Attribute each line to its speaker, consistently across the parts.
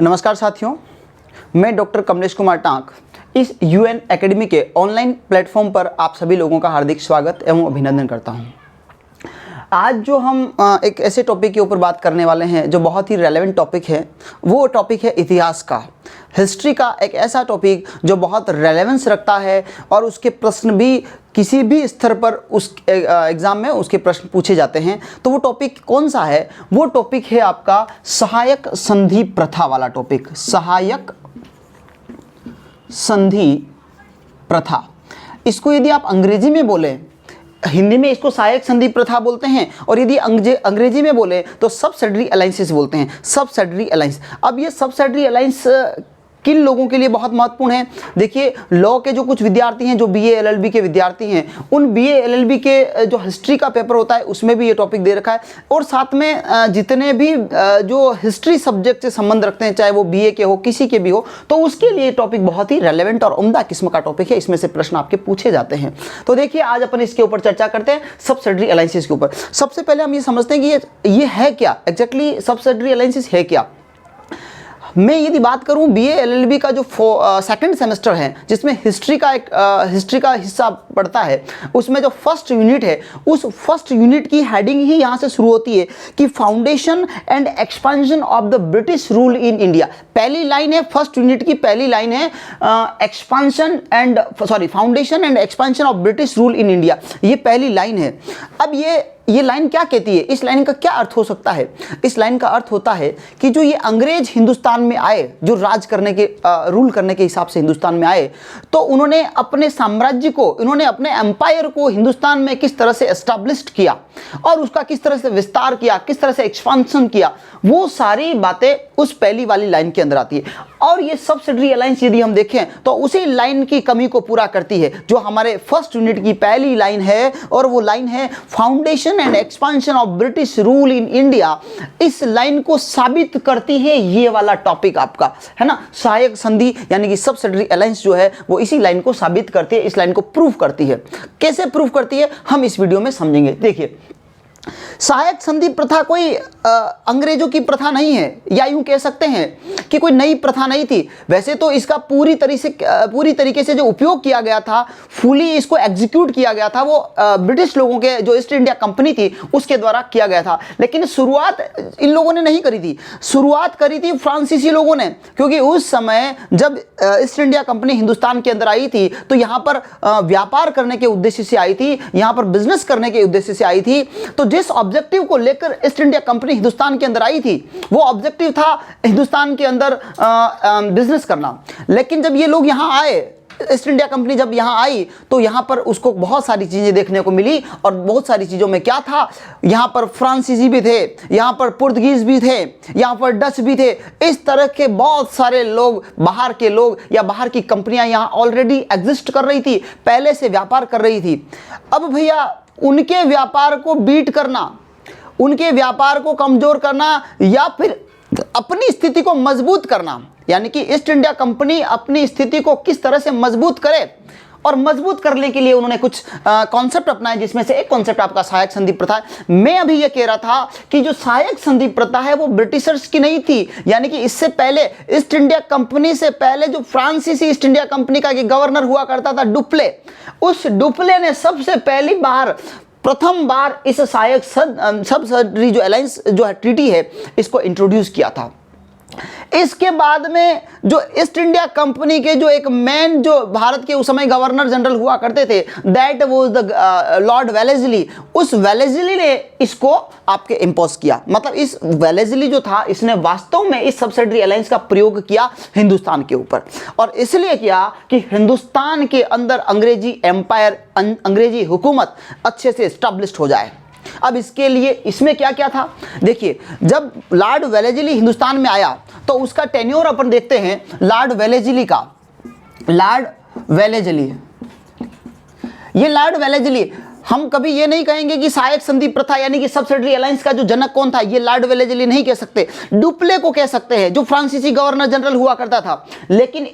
Speaker 1: नमस्कार साथियों, मैं डॉक्टर कमलेश कुमार टांक इस यूएन एकेडमी के ऑनलाइन प्लेटफॉर्म पर आप सभी लोगों का हार्दिक स्वागत एवं अभिनंदन करता हूं। आज जो हम एक ऐसे टॉपिक के ऊपर बात करने वाले हैं जो बहुत ही रेलेवेंट टॉपिक है, वो टॉपिक है इतिहास का, हिस्ट्री का। एक ऐसा टॉपिक जो बहुत रेलेवेंस रखता है और उसके प्रश्न भी किसी भी स्तर पर उस एग्ज़ाम में उसके प्रश्न पूछे जाते हैं। तो वो टॉपिक कौन सा है? वो टॉपिक है आपका सहायक संधि प्रथा वाला टॉपिक, सहायक संधि प्रथा। इसको यदि आप अंग्रेजी में बोले, हिंदी में इसको सहायक संधि प्रथा बोलते हैं, और यदि अंग्रेजी में बोले तो सबसिडरी अलायंसेस बोलते हैं, सबसिडरी अलायंस। अब ये सबसिडरी अलायंस किन लोगों के लिए बहुत महत्वपूर्ण है? देखिए, लॉ के जो कुछ विद्यार्थी हैं, जो बीए एलएलबी के विद्यार्थी हैं, उन बीए एलएलबी के जो हिस्ट्री का पेपर होता है उसमें भी ये टॉपिक दे रखा है। और साथ में जितने भी जो हिस्ट्री सब्जेक्ट से संबंध रखते हैं, चाहे वो बीए के हो, किसी के भी हो, तो उसके लिए टॉपिक बहुत ही रेलेवेंट और उम्दा किस्म का टॉपिक है। इसमें से प्रश्न आपके पूछे जाते हैं। तो देखिए, आज अपन इसके ऊपर चर्चा करते हैं, सबसिडरी अलायंसेस के ऊपर। सबसे पहले हम ये समझते हैं कि ये है क्या, एग्जैक्टली सबसिडरी अलायंसेस है क्या। मैं यदि बात करूं बीए एलएलबी का जो सेकंड सेमेस्टर है, जिसमें हिस्ट्री का हिस्सा पड़ता है, उसमें जो फर्स्ट यूनिट है, उस फर्स्ट यूनिट की हेडिंग ही यहां से शुरू होती है कि foundation and expansion of the British rule in India. पहली लाइन है, फर्स्ट यूनिट की पहली लाइन है, foundation and expansion of British rule in India. ये पहली लाइन है। अब ये लाइन क्या कहती है? इस लाइन का क्या अर्थ हो सकता है? इस लाइन का अर्थ होता है कि जो ये अंग्रेज हिंदुस्तान में आए, जो राज करने के रूल करने के हिसाब से हिंदुस्तान में आए, तो उन्होंने अपने साम्राज्य को, उन्होंने अपने एम्पायर को हिंदुस्तान में किस तरह से एस्टैब्लिश्ड किया और उसका किस तरह से विस्तार किया, किस तरह से एक्सपांशन किया, वो सारी बातें उस पहली वाली लाइन के अंदर आती है। और ये सबसिडरी अलायंस यदि हम देखें तो उसी लाइन की कमी को पूरा करती है जो हमारे फर्स्ट यूनिट की पहली लाइन है, और वो लाइन है foundation and expansion of British rule in India. इस लाइन को साबित करती है ये वाला टॉपिक आपका, है ना। सहायक संधि यानी कि सबसिडरी अलायंस जो है वो इसी लाइन को साबित करती है, इस लाइन को प्रूव करती है। कैसे प्रूव करती है हम इस वीडियो में समझेंगे। देखिए, सहायक संधि प्रथा कोई अंग्रेजों की प्रथा नहीं है, या यूं कह सकते हैं कि कोई नई प्रथा नहीं थी। वैसे तो इसका पूरी तरीके से जो उपयोग किया गया था, फुली इसको एग्जीक्यूट किया गया था, वो ब्रिटिश लोगों के जो ईस्ट इंडिया कंपनी थी उसके द्वारा किया गया था। लेकिन शुरुआत इन लोगों ने नहीं करी थी, शुरुआत करी थी फ्रांसीसी लोगों ने। क्योंकि उस समय जब ईस्ट इंडिया कंपनी हिंदुस्तान के अंदर आई थी तो यहाँ पर व्यापार करने के उद्देश्य से आई थी, यहाँ पर बिजनेस करने के उद्देश्य से आई थी। तो जिस ऑब्जेक्टिव को लेकर ईस्ट इंडिया कंपनी हिंदुस्तान के अंदर आई थी, वो ऑब्जेक्टिव था हिंदुस्तान के अंदर बिजनेस करना। लेकिन जब ये लोग यहां आए, ईस्ट इंडिया कंपनी जब यहां आई, तो यहां पर उसको बहुत सारी चीजें देखने को मिली। और बहुत सारी चीजों में क्या था, यहां पर फ्रांसीसी भी थे, यहां पर पुर्तगीज भी थे, यहां पर डच भी थे। इस तरह के बहुत सारे लोग, बाहर के लोग या बाहर की कंपनियां यहां ऑलरेडी एग्जिस्ट कर रही थी, पहले से व्यापार कर रही थी। अब भैया, उनके व्यापार को बीट करना, उनके व्यापार को कमजोर करना, या फिर अपनी स्थिति को मजबूत करना, यानी कि ईस्ट इंडिया कंपनी अपनी स्थिति को किस तरह से मजबूत करे, और मजबूत करने के लिए उन्होंने कुछ कॉन्सेप्ट अपनाए, जिसमें से एक कॉन्सेप्ट आपका सहायक संधि प्रथा है। मैं अभी ये कह रहा था कि जो सहायक संधि प्रथा है वो ब्रिटिशर्स की नहीं थी, यानी कि इससे पहले ईस्ट इंडिया कंपनी से पहले जो फ्रांसीसी ईस्ट इंडिया कंपनी का गवर्नर हुआ करता था, डुप्ले, उस डुप्ले ने सबसे पहली बार, प्रथम बार इस सहायक सबसिडरी जो अलायंस जो है ट्रीटी है, इसको इंट्रोड्यूस किया था। इसके बाद में जो ईस्ट इंडिया कंपनी के जो एक मेन जो भारत के उस समय गवर्नर जनरल हुआ करते थे, that was the Lord Wellesley. उस वेलेस्ली ने इसको आपके इंपोज किया। मतलब इस वेलेस्ली जो था, इसने वास्तव में इस सबसिडरी अलायंस का प्रयोग किया हिंदुस्तान के ऊपर, और इसलिए किया कि हिंदुस्तान के अंदर अंग्रेजी एम्पायर, अंग्रेजी हुकूमत अच्छे से एस्टैब्लिश्ड हो जाए। अब इसके लिए इसमें क्या क्या था? देखिए, जब लॉर्ड वेलेस्ली हिंदुस्तान में आया तो उसका टेन्योर अपन देखते हैं लॉर्ड वेलेस्ली का। लॉर्ड वेलेस्ली, ये लॉर्ड वेलेस्ली, हम कभी ये नहीं कहेंगे कि सहायक संधि प्रथा यानी कि सबसिडरी अलायंस का जो जनक कौन था, ये लॉर्ड वेलेस्ली नहीं कह सकते, डुप्ले को कह सकते हैं, जो फ्रांसीसी गवर्नर जनरल हुआ करता था। लेकिन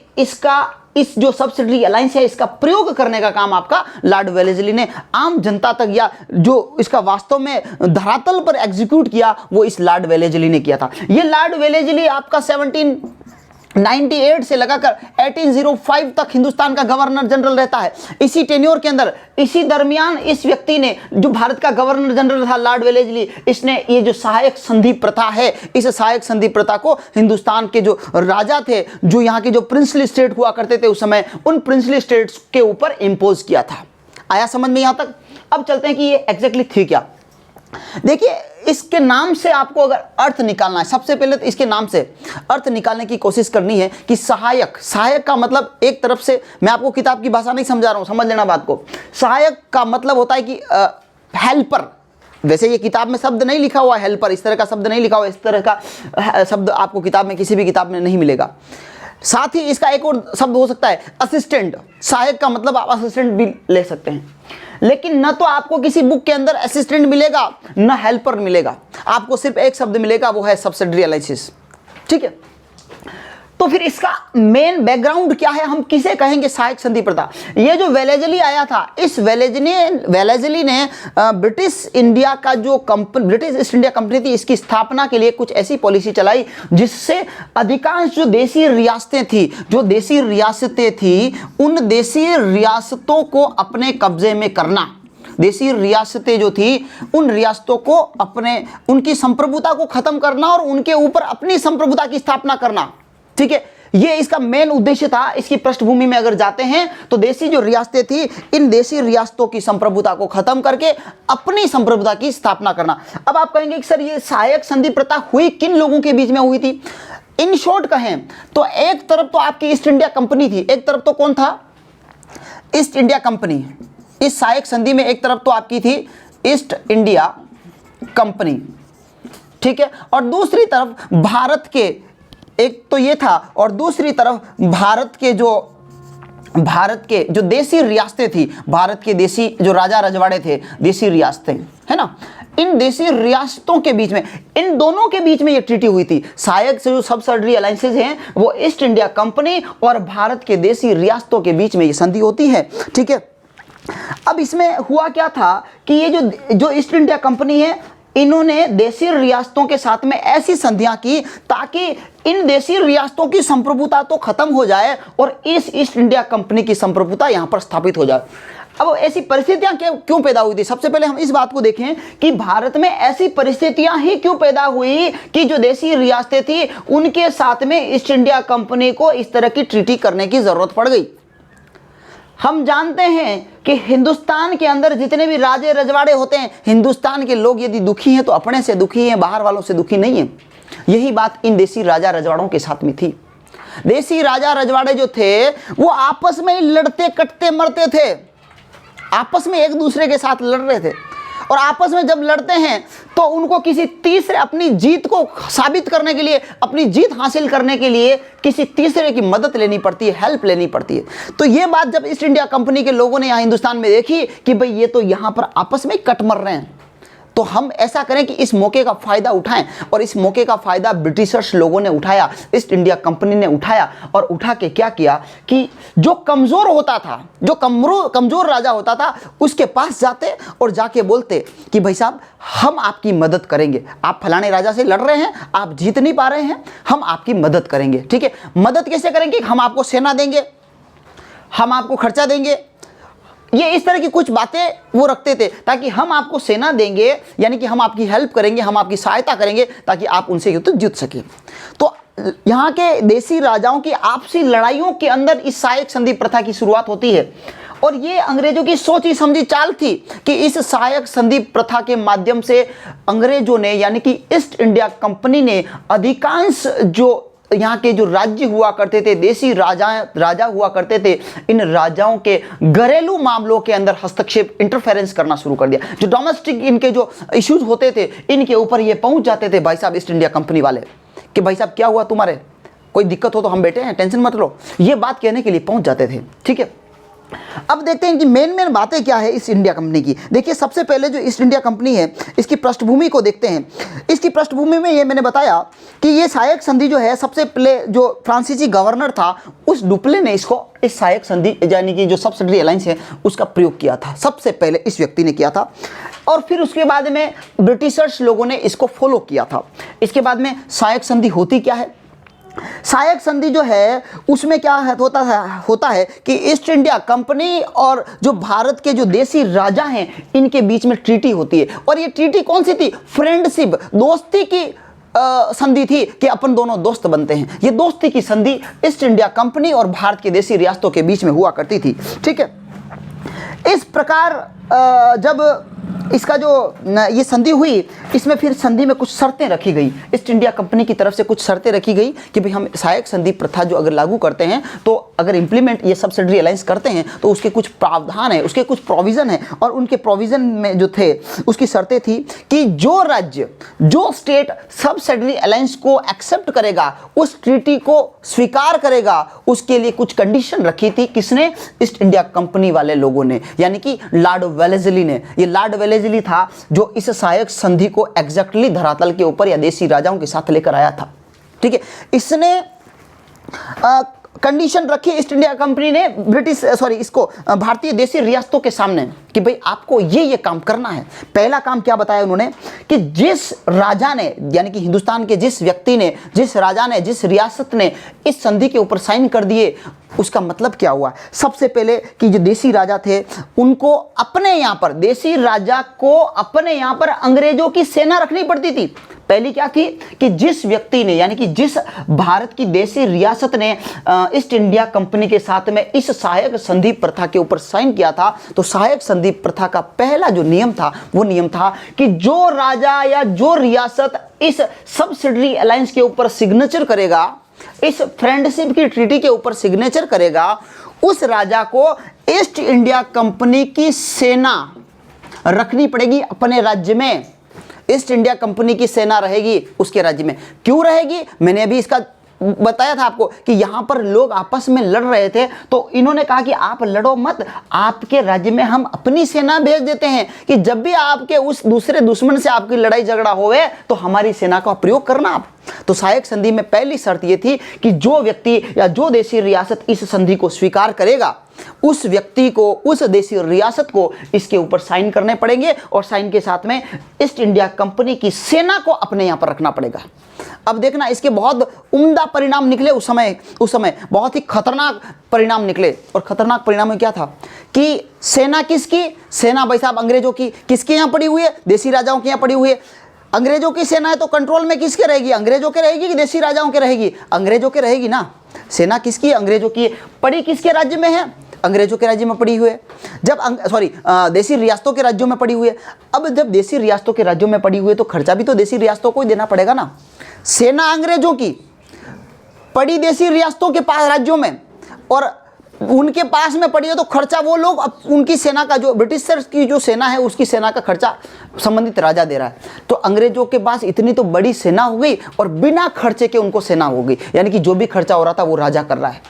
Speaker 1: इस जो सबसिडरी अलायंस है, इसका प्रयोग करने का काम आपका लॉर्ड वेलेस्ली ने आम जनता तक, या जो इसका वास्तव में धरातल पर एग्जीक्यूट किया, वो इस लॉर्ड वेलेस्ली ने किया था। ये लॉर्ड वेलेस्ली आपका 98 से लगाकर 1805 तक हिंदुस्तान का गवर्नर जनरल रहता है। इसी टेन्योर के अंदर, इसी दरमियान इस व्यक्ति ने, जो भारत का गवर्नर जनरल था लॉर्ड वेलेस्ली, इसने ये जो सहायक संधि प्रथा है, इस सहायक संधि प्रथा को हिंदुस्तान के जो राजा थे, जो यहाँ के जो प्रिंसली स्टेट हुआ करते थे उस समय, उन प्रिंसली स्टेट्स के ऊपर इम्पोज किया था। आया समझ में यहाँ तक? अब चलते हैं कि ये एग्जैक्टली थी क्या। देखिए, इसके नाम से आपको अगर अर्थ निकालना है, सबसे पहले तो इसके नाम से अर्थ निकालने की कोशिश करनी है कि सहायक, सहायक का मतलब एक तरफ से, मैं आपको किताब की भाषा नहीं समझा रहा हूं, समझ लेना बात को। सहायक का मतलब होता है कि हेल्पर। वैसे ये किताब में शब्द नहीं लिखा हुआ हेल्पर, इस तरह का शब्द नहीं लिखा हुआ, इस तरह का शब्द आपको किताब में, किसी भी किताब में नहीं मिलेगा। साथ ही इसका एक और शब्द हो सकता है असिस्टेंट। सहायक का मतलब आप असिस्टेंट भी ले सकते हैं, लेकिन न तो आपको किसी बुक के अंदर असिस्टेंट मिलेगा, न हेल्पर मिलेगा, आपको सिर्फ एक शब्द मिलेगा, वो है सब्सिडरी एनालिसिस। ठीक है, तो फिर इसका मेन बैकग्राउंड क्या है, हम किसे कहेंगे सहायक संधि प्रथा। ये जो वेलेस्ली आया था, इस वेलेस्ली ने ब्रिटिश इंडिया का जो ब्रिटिश ईस्ट इंडिया कंपनी थी, इसकी स्थापना के लिए कुछ ऐसी पॉलिसी चलाई जिससे अधिकांश जो देसी रियासतें थी उन देसी रियासतों को अपने कब्जे में करना। देसी रियासतें जो थी उन रियासतों को उनकी संप्रभुता को खत्म करना और उनके ऊपर अपनी संप्रभुता की स्थापना करना। ठीक है, ये इसका मेन उद्देश्य था। इसकी पृष्ठभूमि में अगर जाते हैं तो देसी जो रियासतें थी, इन देसी रियासतों की संप्रभुता को खत्म करके अपनी संप्रभुता की स्थापना करना। अब आप कहेंगे कि सर ये सहायक संधि प्रथा हुई किन लोगों के बीच में हुई थी? इन शॉर्ट कहें तो एक तरफ तो आपकी ईस्ट इंडिया कंपनी थी, एक तरफ तो कौन था? East India company. इस सहायक संधि में एक तरफ तो आपकी थी ईस्ट इंडिया कंपनी, ठीक है, और दूसरी तरफ भारत के, एक तो ये था, और दूसरी तरफ भारत के जो देसी रियासतें थी, भारत के देसी जो राजा रजवाड़े थे, देसी रियासतें, है ना, इन देसी रियासतों के बीच में, इन दोनों के बीच में ये ट्रीटी हुई थी। सहायक से जो सब्सिडरी अलायंसेज हैं वो ईस्ट इंडिया कंपनी और भारत के देसी रियासतों के बीच में ये संधि होती है। ठीक है, अब इसमें हुआ क्या था कि ये जो ईस्ट इंडिया कंपनी है, इन्होंने देसी रियासतों के साथ में ऐसी संधियां की ताकि इन देसी रियासतों की संप्रभुता तो खत्म हो जाए और इस ईस्ट इंडिया कंपनी की संप्रभुता यहां पर स्थापित हो जाए। अब ऐसी परिस्थितियां क्यों पैदा हुई थी? सबसे पहले हम इस बात को देखें कि भारत में ऐसी परिस्थितियां ही क्यों पैदा हुई कि जो देसी रियासतें थी उनके साथ में ईस्ट इंडिया कंपनी को इस तरह की ट्रीटी करने की जरूरत पड़ गई। हम जानते हैं कि हिंदुस्तान के अंदर जितने भी राजे रजवाड़े होते हैं, हिंदुस्तान के लोग यदि दुखी हैं तो अपने से दुखी हैं, बाहर वालों से दुखी नहीं है। यही बात इन देसी राजा रजवाड़ों के साथ में थी। देसी राजा रजवाड़े जो थे वो आपस में लड़ते कटते मरते थे, आपस में एक दूसरे के साथ लड़ रहे थे, और आपस में जब लड़ते हैं तो उनको किसी तीसरे, अपनी जीत को साबित करने के लिए, अपनी जीत हासिल करने के लिए किसी तीसरे की मदद लेनी पड़ती है, हेल्प लेनी पड़ती है। तो ये बात जब ईस्ट इंडिया कंपनी के लोगों ने यहाँ हिंदुस्तान में देखी कि भाई ये तो यहाँ पर आपस में कट मर रहे हैं, तो हम ऐसा करें कि इस मौके का फ़ायदा उठाएं, और इस मौके का फ़ायदा ब्रिटिशर्स लोगों ने उठाया, ईस्ट इंडिया कंपनी ने उठाया, और उठा के क्या किया कि जो कमज़ोर होता था, जो कमज़ोर राजा होता था, उसके पास जाते और जाके बोलते कि भाई साहब हम आपकी मदद करेंगे, आप फलाने राजा से लड़ रहे हैं, आप जीत नहीं पा रहे हैं, हम आपकी मदद करेंगे। ठीक है, मदद कैसे करेंगे? हम आपको सेना देंगे, हम आपको खर्चा देंगे, ये इस तरह की कुछ बातें वो रखते थे, ताकि हम आपको सेना देंगे, यानी कि हम आपकी हेल्प करेंगे, हम आपकी सहायता करेंगे, ताकि आप उनसे युद्ध जीत सकें। तो यहाँ के देसी राजाओं की आपसी लड़ाइयों के अंदर इस सहायक संधि प्रथा की शुरुआत होती है, और ये अंग्रेजों की सोची समझी चाल थी कि इस सहायक संधि प्रथा के माध्यम से अंग्रेजों ने, यानी कि ईस्ट इंडिया कंपनी ने, अधिकांश जो यहाँ के जो राज्य हुआ करते थे, देसी राजा हुआ करते थे, इन राजाओं के घरेलू मामलों के अंदर हस्तक्षेप, इंटरफेरेंस करना शुरू कर दिया। जो डोमेस्टिक इनके जो इश्यूज होते थे, इनके ऊपर ये पहुंच जाते थे भाई साहब ईस्ट इंडिया कंपनी वाले, कि भाई साहब क्या हुआ तुम्हारे, कोई दिक्कत हो तो हम बैठे हैं, टेंशन मत लो, ये बात कहने के लिए पहुंच जाते थे। ठीक है, अब देखते हैं कि मेन बातें क्या है इस इंडिया कंपनी की। देखिए, सबसे पहले जो ईस्ट इंडिया कंपनी है, इसकी पृष्ठभूमि को देखते हैं। इसकी पृष्ठभूमि में ये मैंने बताया कि ये सहायक संधि जो है, सबसे पहले जो फ्रांसीसी गवर्नर था, उस डुप्ले ने इसको, इस सहायक संधि यानी कि जो सब्सिडरी अलायंस है, उसका प्रयोग किया था। सबसे पहले इस व्यक्ति ने किया था, और फिर उसके बाद में ब्रिटिशर्स लोगों ने इसको फॉलो किया था। इसके बाद में सहायक संधि होती क्या है, सहायक संधि जो है उसमें क्या होता है कि ईस्ट इंडिया कंपनी और जो भारत के जो देसी राजा हैं इनके बीच में ट्रीटी होती है। और ये ट्रीटी कौन सी थी? फ्रेंडशिप, दोस्ती की संधि थी कि अपन दोनों दोस्त बनते हैं। ये दोस्ती की संधि ईस्ट इंडिया कंपनी और भारत की देसी रियासतों के बीच में हुआ करती थी। ठीक है, इस प्रकार जब इसका जो ये संधि हुई, इसमें फिर संधि में कुछ शर्तें रखी गई, ईस्ट इंडिया कंपनी की तरफ से कुछ शर्तें रखी गई कि भाई हम सहायक संधि प्रथा जो अगर लागू करते हैं, तो अगर इंप्लीमेंट ये सब्सिडरी अलायंस करते हैं तो उसके कुछ प्रावधान है, उसके कुछ प्रोविज़न है। और उनके प्रोविज़न में जो थे उसकी शर्तें थी कि जो राज्य, जो स्टेट सब्सिडरी अलायंस को एक्सेप्ट करेगा, उस ट्रीटी को स्वीकार करेगा, उसके लिए कुछ कंडीशन रखी थी। किसने? ईस्ट इंडिया कंपनी वाले लोगों ने, यानी कि लॉर्ड वेलेस्ली ने। ये लॉर्ड वेलेस्ली था जो इस सहायक संधि को एग्जैक्टली धरातल के ऊपर या देसी राजाओं के साथ लेकर आया था। ठीक है, इसने कंडीशन रखी ईस्ट इंडिया कंपनी ने इसको भारतीय देसी रियासतों के सामने कि भाई आपको ये काम करना है। पहला काम क्या बताया उन्होंने कि जिस राजा ने, यानी कि हिंदुस्तान के जिस व्यक्ति ने, जिस राजा ने, जिस रियासत ने इस संधि के ऊपर साइन कर दिए, उसका मतलब क्या हुआ? सबसे पहले कि जो देसी राजा थे उनको अपने यहाँ पर, देसी राजा को अपने यहाँ पर अंग्रेजों की सेना रखनी पड़ती थी। पहली क्या थी कि जिस व्यक्ति ने, यानी कि जिस भारत की देसी रियासत ने ईस्ट इंडिया कंपनी के साथ में इस सहायक संधि प्रथा के ऊपर साइन किया था, तो सहायक संधि प्रथा का पहला जो नियम था वो नियम था कि जो राजा या जो रियासत इस सब्सिडरी अलायंस के ऊपर सिग्नेचर करेगा, इस फ्रेंडशिप की ट्रीटी के ऊपर सिग्नेचर करेगा, उस राजा को ईस्ट इंडिया कंपनी की सेना रखनी पड़ेगी अपने राज्य में। ईस्ट इंडिया कंपनी की सेना रहेगी उसके राज्य में। क्यों रहेगी? मैंने अभी इसका बताया था आपको कि यहां पर लोग आपस में लड़ रहे थे, तो इन्होंने कहा कि आप लड़ो मत, आपके राज्य में हम अपनी सेना भेज देते हैं कि जब भी आपके उस दूसरे दुश्मन से आपकी लड़ाई झगड़ा होवे तो हमारी सेना का प्रयोग करना आप। तो सहायक संधि में पहली शर्त यह थी कि जो व्यक्ति या जो देशी रियासत इस संधि को स्वीकार करेगा, उस व्यक्ति को, उस देशी रियासत को इसके ऊपर साइन करने पड़ेंगे और साइन के साथ में ईस्ट इंडिया कंपनी की सेना को अपने यहाँ पर रखना पड़ेगा। अब देखना, इसके बहुत उम्दा परिणाम निकले उस समय बहुत ही खतरनाक परिणाम निकले। और खतरनाक परिणाम में क्या था कि सेना किसकी? सेना भाई साहब अंग्रेजों की। किसके यहाँ पड़ी हुई है? देसी राजाओं के यहाँ पड़ी हुई है। अंग्रेजों की सेना है तो कंट्रोल में किसके रहेगी? अंग्रेजों के रहेगी कि देसी राजाओं के रहेगी? अंग्रेजों के रहेगी ना। सेना किसकी? अंग्रेजों की। पड़ी किसके राज्य में है? अंग्रेजों के राज्य में पड़ी हुई है। देसी रियासतों के राज्यों में पड़ी हुई है। अब जब देसी रियासतों के राज्यों में पड़ी हुई है तो खर्चा भी तो देसी रियासतों को ही देना पड़ेगा ना। सेना अंग्रेजों की पड़ी देसी रियासतों के पास राज्यों में, और उनके पास में पड़ी है तो खर्चा वो लोग, उनकी सेना का, जो ब्रिटिशर्स की जो सेना है उसकी सेना का खर्चा संबंधित राजा दे रहा है। तो अंग्रेजों के पास इतनी तो बड़ी सेना हो गई और बिना खर्चे के उनको सेना हो गई, यानी कि जो भी खर्चा हो रहा था वो राजा कर रहा है।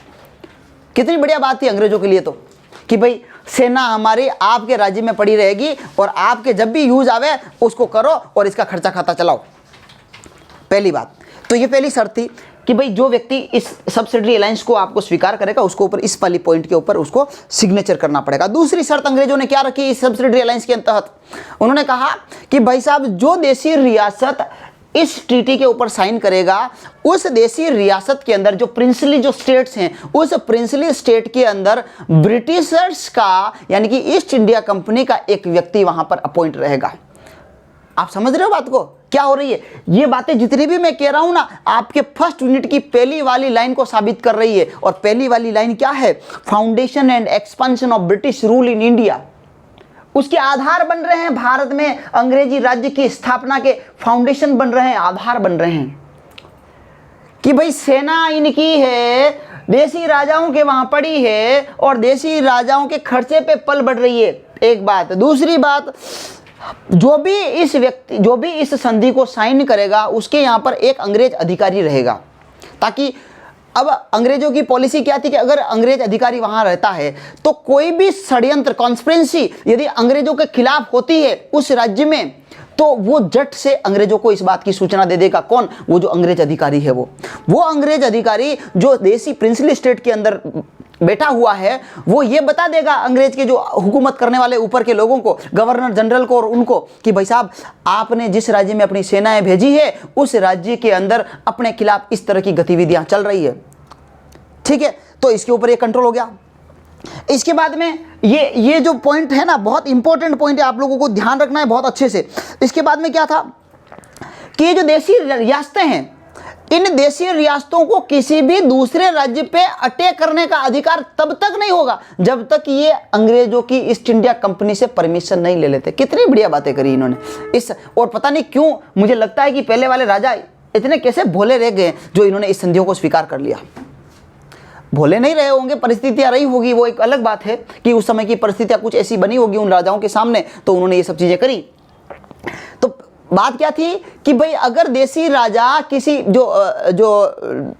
Speaker 1: कितनी बढ़िया बात थी अंग्रेजों के लिए तो, कि भाई सेना हमारी आपके राज्य में पड़ी रहेगी और आपके जब भी यूज आवे उसको करो और इसका खर्चा खाता चलाओ। पहली बात तो ये पहली शर्त थी कि भाई जो व्यक्ति इस सब्सिडरी अलायंस को आपको स्वीकार करेगा उसको ऊपर इस वाली पॉइंट के ऊपर उसको सिग्नेचर करना पड़ेगा। दूसरी शर्त अंग्रेजों ने क्या रखी इस सब्सिडरी अलायंस के तहत? उन्होंने कहा कि भाई साहब जो देशी रियासत इस ट्रीटी के ऊपर साइन करेगा, उस देशी रियासत के अंदर जो प्रिंसली जो स्टेट्स हैं, उस प्रिंसली स्टेट के अंदर ब्रिटिशर्स का, यानी कि ईस्ट इंडिया कंपनी का एक व्यक्ति वहां पर अपॉइंट रहेगा। आप समझ रहे हो बात को क्या हो रही है? ये बातें जितनी भी मैं कह रहा हूं ना, आपके फर्स्ट यूनिट की पहली वाली लाइन को साबित कर रही है। और पहली वाली लाइन क्या है? Foundation and expansion of British rule in India. उसके आधार बन रहे हैं भारत में अंग्रेजी राज्य की स्थापना के फाउंडेशन बन रहे हैं, आधार बन रहे हैं कि भाई सेना इनकी है, देसी राजाओं के वहां पड़ी है और देसी राजाओं के खर्चे पे पल बढ़ रही है। एक बात। दूसरी बात, जो भी इस संधि को साइन करेगा उसके यहाँ पर एक अंग्रेज अधिकारी रहेगा, ताकि अब अंग्रेजों की पॉलिसी क्या थी कि अगर अंग्रेज अधिकारी वहां रहता है तो कोई भी षड्यंत्र, कॉन्स्पिरेसी यदि अंग्रेजों के खिलाफ होती है उस राज्य में, तो वो जट से अंग्रेजों को इस बात की सूचना दे देगा। कौन? वो जो अंग्रेज अधिकारी है, वो अंग्रेज अधिकारी जो देसी प्रिंसली स्टेट के अंदर बैठा हुआ है वो ये बता देगा अंग्रेज के जो हुकूमत करने वाले ऊपर के लोगों को, गवर्नर जनरल को और उनको, कि भाई साहब आपने जिस राज्य में अपनी सेनाएं भेजी है उस राज्य के अंदर अपने खिलाफ इस तरह की गतिविधियां चल रही है। ठीक है, तो इसके ऊपर ये कंट्रोल हो गया। इसके बाद में ये जो पॉइंट है ना, बहुत इंपॉर्टेंट पॉइंट है, आप लोगों को ध्यान रखना है बहुत अच्छे से। इसके बाद में क्या था कि ये जो देशी रियासतें हैं, इन देशी रियासतों को किसी भी दूसरे राज्य पे अटैक करने का अधिकार तब तक नहीं होगा जब तक ये अंग्रेजों की ईस्ट इंडिया कंपनी से परमिशन नहीं ले लेते। कितनी बढ़िया बातें करी इन्होंने इस, और पता नहीं क्यों मुझे लगता है कि पहले वाले राजा इतने कैसे भोले रह गए जो इन्होंने इस संधियों को स्वीकार कर लिया। भोले नहीं रहे होंगे, परिस्थितियां रही होगी, वो एक अलग बात है कि उस समय की परिस्थितियां कुछ ऐसी बनी होगी उन राजाओं के सामने, तो उन्होंने ये सब चीजें करी। तो बात क्या थी कि भाई अगर देसी राजा किसी जो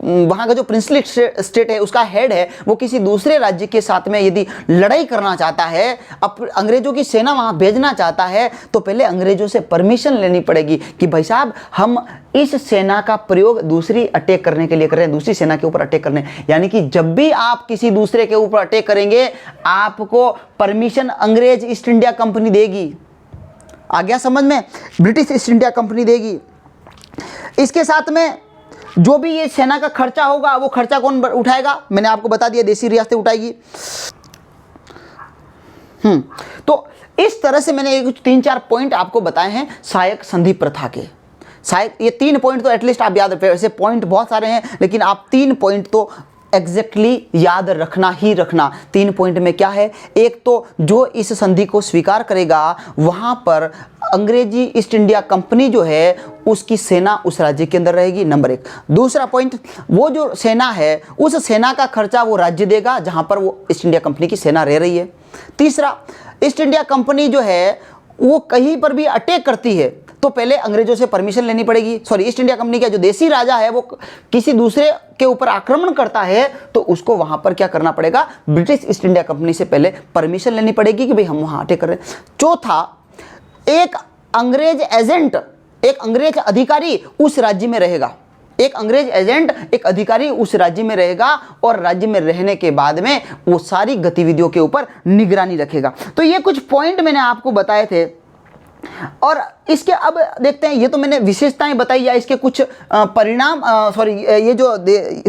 Speaker 1: वहां का जो प्रिंसली स्टेट है उसका हेड है, वो किसी दूसरे राज्य के साथ में यदि लड़ाई करना चाहता है, अंग्रेजों की सेना वहां भेजना चाहता है, तो पहले अंग्रेजों से परमिशन लेनी पड़ेगी कि भाई साहब हम इस सेना का प्रयोग दूसरी अटैक करने के लिए कर रहे हैं, दूसरी सेना के ऊपर अटैक करने। यानी कि जब भी आप किसी दूसरे के ऊपर अटैक करेंगे आपको परमिशन अंग्रेज ईस्ट इंडिया कंपनी देगी। आ गया समझ में? ब्रिटिश ईस्ट इंडिया कंपनी देगी। इसके साथ में जो भी ये सेना का खर्चा होगा वो खर्चा कौन उठाएगा? मैंने आपको बता दिया, देसी रियासतें उठाएगी। तो इस तरह से मैंने एक 3-4 पॉइंट आपको बताए हैं सहायक संधि प्रथा के। सहायक, ये 3 पॉइंट तो एटलीस्ट आप याद रखें। वैसे पॉइंट बहुत सारे हैं लेकिन आप 3 पॉइंट तो एग्जैक्टली याद रखना ही रखना। 3 पॉइंट में क्या है? एक तो जो इस संधि को स्वीकार करेगा वहां पर अंग्रेजी ईस्ट इंडिया कंपनी जो है उसकी सेना उस राज्य के अंदर रहेगी, नंबर 1। दूसरा पॉइंट, वो जो सेना है उस सेना का खर्चा वो राज्य देगा जहां पर वो ईस्ट इंडिया कंपनी की सेना रह रही है। तीसरा, ईस्ट इंडिया कंपनी जो है वो कहीं पर भी अटैक करती है तो पहले अंग्रेजों से परमिशन लेनी पड़ेगी। सॉरी, ईस्ट इंडिया कंपनी का जो देसी राजा है वो किसी दूसरे के ऊपर आक्रमण करता है तो उसको वहां पर क्या करना पड़ेगा? ब्रिटिश ईस्ट इंडिया कंपनी से पहले परमिशन लेनी पड़ेगी कि भाई हम वहां अटैक कर रहे हैं। चौथा, एक अंग्रेज एजेंट, एक अंग्रेज अधिकारी उस राज्य में रहेगा। एक अंग्रेज एजेंट, एक अधिकारी उस राज्य में रहेगा और राज्य में रहने के बाद में वो सारी गतिविधियों के ऊपर निगरानी रखेगा। तो ये कुछ पॉइंट मैंने आपको बताए थे और इसके अब देखते हैं, ये तो मैंने विशेषताएं बताई या इसके कुछ परिणाम, ये जो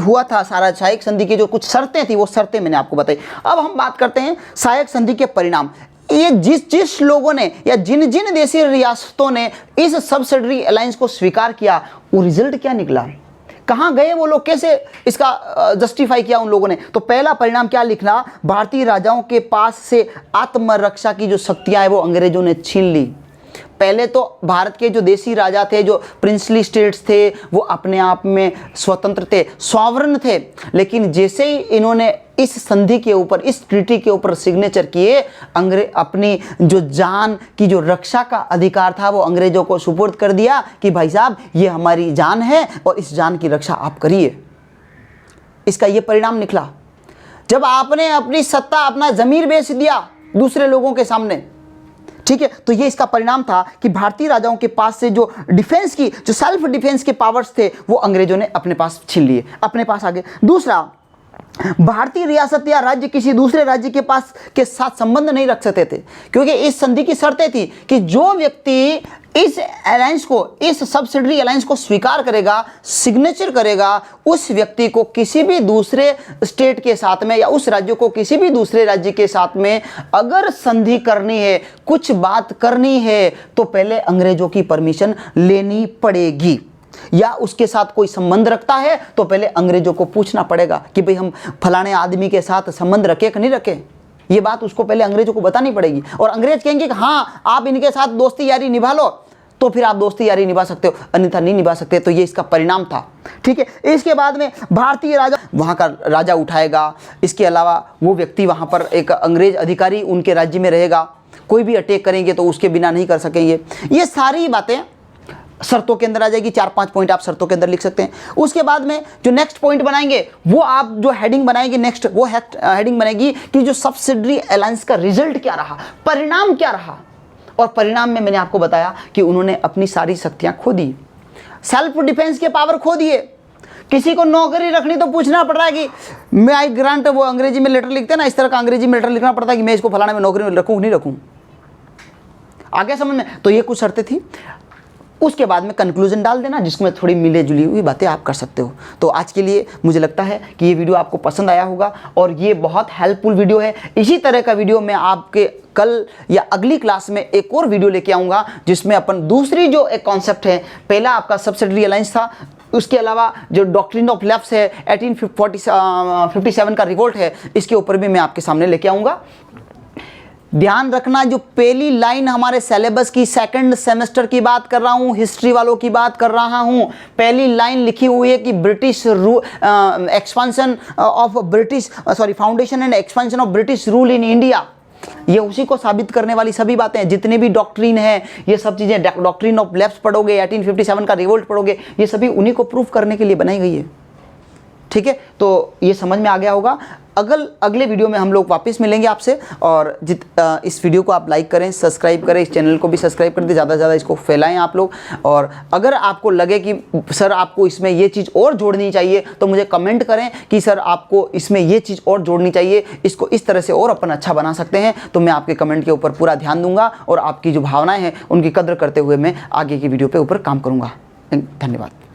Speaker 1: हुआ था सारा सहायक संधि की जो कुछ शर्तें थी वो शर्तें मैंने आपको बताई। अब हम बात करते हैं सहायक संधि के परिणाम। ये जिस लोगों ने या जिन देशी रियासतों ने इस सब्सिडरी अलायंस को स्वीकार किया वो रिजल्ट क्या निकला? कहाँ गए वो लोग? कैसे इसका जस्टिफाई किया उन लोगों ने? तो पहला परिणाम क्या लिखना? भारतीय राजाओं के पास से आत्मरक्षा की जो शक्तियां हैं वो अंग्रेजों ने छीन ली। पहले तो भारत के जो देसी राजा थे, जो प्रिंसली स्टेट्स थे, वो अपने आप में स्वतंत्र थे, सॉवरन थे। लेकिन जैसे ही इन्होंने इस संधि के ऊपर, इस ट्रीटी के ऊपर सिग्नेचर किए, अंग्रेज अपनी जो जान की जो रक्षा का अधिकार था वो अंग्रेजों को सुपुर्द कर दिया कि भाई साहब ये हमारी जान है और इस जान की रक्षा आप करिए। इसका ये परिणाम निकला। जब आपने अपनी सत्ता, अपना जमीर बेच दिया दूसरे लोगों के सामने, ठीक है, तो ये इसका परिणाम था कि भारतीय राजाओं के पास से जो डिफेंस की, जो सेल्फ डिफेंस के पावर्स थे वो अंग्रेजों ने अपने पास छीन लिए, अपने पास आ गए। दूसरा, भारतीय रियासत या राज्य किसी दूसरे राज्य के पास के साथ संबंध नहीं रख सकते थे क्योंकि इस संधि की शर्तें थी कि जो व्यक्ति इस अलायंस को, इस सब्सिडरी अलायंस को स्वीकार करेगा, सिग्नेचर करेगा, उस व्यक्ति को किसी भी दूसरे स्टेट के साथ में या उस राज्य को किसी भी दूसरे राज्य के साथ में अगर संधि करनी है, कुछ बात करनी है, तो पहले अंग्रेजों की परमिशन लेनी पड़ेगी। या उसके साथ कोई संबंध रखता है तो पहले अंग्रेजों को पूछना पड़ेगा कि भाई हम फलाने आदमी के साथ संबंध रखें कि नहीं रखें। ये बात उसको पहले अंग्रेजों को बतानी पड़ेगी और अंग्रेज कहेंगे कि हाँ आप इनके साथ दोस्ती यारी निभा लो, तो फिर आप दोस्ती यारी निभा सकते हो, अन्यथा नहीं निभा सकते। तो ये इसका परिणाम था। ठीक है, इसके बाद में भारतीय राजा वहाँ का राजा उठाएगा। इसके अलावा वो व्यक्ति वहाँ पर एक अंग्रेज अधिकारी उनके राज्य में रहेगा। कोई भी अटैक करेंगे तो उसके बिना नहीं कर सकेंगे। ये सारी बातें शर्तों के अंदर आ जाएगी। 4-5 पॉइंट आप शर्तों के अंदर लिख सकते हैं। उसके बाद में जो नेक्स्ट पॉइंट बनाएंगे वो आप जो हेडिंग बनाएंगे नेक्स्ट, वो हेडिंग बनेगी कि जो सब्सिडरी अलायंस का रिजल्ट क्या रहा, परिणाम क्या रहा। और परिणाम में मैंने आपको बताया कि उन्होंने अपनी सारी शक्तियां खो दी, सेल्फ डिफेंस के पावर खो दिए, किसी को नौकरी रखनी तो पूछना पड़ रहा है कि मैं आई ग्रांट, वो अंग्रेजी में लेटर लिखते हैं ना, इस तरह का अंग्रेजी में लेटर लिखना पड़ता है कि मैं इसको फलाने में नौकरी में रखूँ नहीं रखूँ। आगे समझ में? तो ये कुछ शर्तें थी। उसके बाद में कंक्लूजन डाल देना जिसमें थोड़ी मिले जुली हुई बातें आप कर सकते हो। तो आज के लिए मुझे लगता है कि ये वीडियो आपको पसंद आया होगा और ये बहुत हेल्पफुल वीडियो है। इसी तरह का वीडियो मैं आपके कल या अगली क्लास में एक और वीडियो लेके आऊँगा जिसमें अपन दूसरी जो एक कॉन्सेप्ट है, पहला आपका सब्सिडरी अलायंस था, उसके अलावा जो डॉक्ट्रिन ऑफ लेफ्ट है 1857 का रिवोल्ट है, इसके ऊपर भी मैं आपके सामने लेके आऊँगा। ध्यान रखना, जो पहली लाइन हमारे सिलेबस की सेकंड सेमेस्टर की बात कर रहा हूँ, हिस्ट्री वालों की बात कर रहा हूँ, पहली लाइन लिखी हुई है कि British expansion of British foundation and expansion of British rule in India, ये उसी को साबित करने वाली सभी बातें हैं। जितने भी डॉक्ट्रिन है, ये सब चीज़ें, डॉक्ट्रिन ऑफ लेफ्ट पढ़ोगे, 1857 का रिवोल्ट पढ़ोगे, ये सभी उन्हीं को प्रूफ करने के लिए बनाई गई है। ठीक है, तो ये समझ में आ गया होगा। अगले वीडियो में हम लोग वापस मिलेंगे आपसे। और इस वीडियो को आप लाइक करें, सब्सक्राइब करें, इस चैनल को भी सब्सक्राइब कर दें, ज़्यादा से ज़्यादा इसको फैलाएं आप लोग। और अगर आपको लगे कि सर आपको इसमें ये चीज़ और जोड़नी चाहिए तो मुझे कमेंट करें कि सर आपको इसमें ये चीज़ और जोड़नी चाहिए, इसको इस तरह से और अपन अच्छा बना सकते हैं। तो मैं आपके कमेंट के ऊपर पूरा ध्यान दूंगा और आपकी जो भावनाएँ हैं उनकी कद्र करते हुए मैं आगे की वीडियो पर ऊपर काम करूँगा। धन्यवाद।